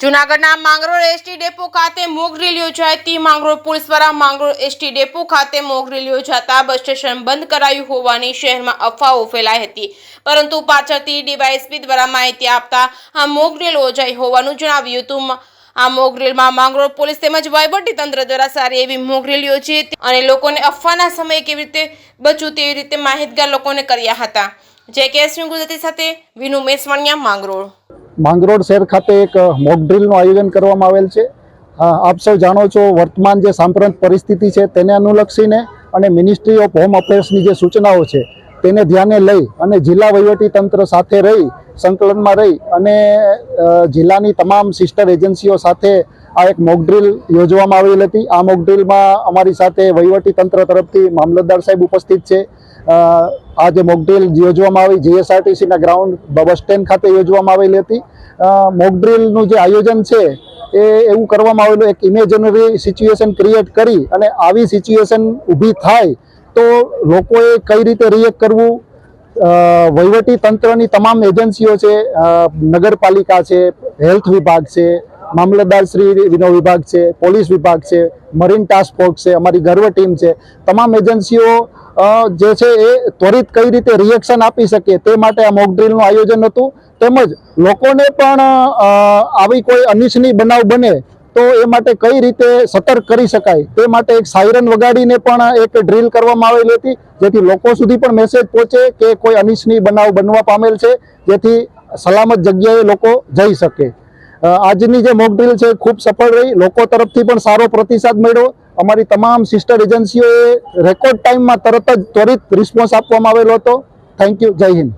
જૂનાગઢના Mangrol ST depot ખાતે mock drill યોજાઈ માંગરોળ પોલીસ દ્વારા માંગરોળ એસટી ડેપો ખાતે મોક ડ્રીલ યોજાતા બસ સ્ટેશન બંધ કરાયું હોવાની શહેરમાં અફવાઓ ફેલાઈ હતી, પરંતુ પાછળથી ડીવાયએસપી દ્વારા માહિતી આપતા આ મોક ડ્રીલ યોજાઈ હોવાનું જણાવ્યું હતું। આ મોક ડ્રીલમાં માંગરોળ પોલીસ તેમજ વહીવટી તંત્ર દ્વારા સારી એવી મોક ડ્રીલ યોજી હતી અને લોકોને અફવાના સમયે કેવી રીતે બચવું તેવી રીતે માહિતગાર લોકોને કર્યા હતા। જે કેસ ગુજરાતી સાથે વિનુ મેસવાણિયા માંગરોળ। માંગરોળ શહેર ખાતે એક મોક ડ્રીલનું આયોજન કરવામાં આવેલ છે। આપ સૌ જાણો છો, વર્તમાન જે સાંપ્રત પરિસ્થિતિ છે તેને અનુલક્ષીને અને મિનિસ્ટ્રી ઓફ હોમ અફેર્સની જે સૂચનાઓ છે તેને ધ્યાને લઈ અને જિલ્લા વહીવટી તંત્ર સાથે રહી સંકલનમાં રહી અને જિલ્લાની તમામ સિસ્ટર એજન્સીઓ સાથે આ એક મોક ડ્રીલ યોજવામાં આવેલ હતી। આ મોક ડ્રીલમાં અમારી સાથે વહીવટી તંત્ર તરફથી મામલતદાર સાહેબ ઉપસ્થિત છે। આ જે મોક ડ્રીલ યોજવામાં આવી જીએસઆરટીસીના ગ્રાઉન્ડ બસ સ્ટેન્ડ ખાતે યોજવામાં આવેલી હતી। મોક ડ્રીલનું જે આયોજન છે એ એવું કરવામાં આવેલું, એક ઇમેજનરી સિચ્યુએશન ક્રિએટ કરી અને આવી સિચ્યુએશન ઊભી થાય તો લોકોએ કઈ રીતે રિએક્ટ કરવું, વહીવટી તંત્રની તમામ એજન્સીઓ છે, નગરપાલિકા છે, હેલ્થ વિભાગ છે, મામલતદાર શ્રી વિનો વિભાગ છે, પોલીસ વિભાગ છે, મરીન ટાસ્ક ફોર્સ છે, અમારી ગર્વ ટીમ છે, તમામ એજન્સીઓ જે છે એ ત્વરિત કઈ રીતે રિએક્શન આપી શકે તે માટે આ મોક ડ્રીલનું આયોજન હતું। તેમજ લોકોને પણ આવી કોઈ અનિચ્છનીય બનાવ બને તો એ માટે કઈ રીતે સતર્ક કરી શકાય તે માટે એક સાયરન વગાડીને પણ એક ડ્રીલ કરવામાં આવેલી હતી, જેથી લોકો સુધી પણ મેસેજ પહોંચે કે કોઈ અનિચ્છનીય બનાવ બનવા પામેલ છે, જેથી સલામત જગ્યાએ લોકો જઈ શકે। આજની જે મોક ડ્રીલ છે ખૂબ સફળ રહી, લોકો તરફથી પણ સારો પ્રતિસાદ મળ્યો। અમારી તમામ સિસ્ટર એજન્સીઓએ રેકોર્ડ ટાઈમમાં તરત જ ત્વરિત રિસ્પોન્સ આપવામાં આવેલો હતો। થેન્ક યુ, જય હિન્દ।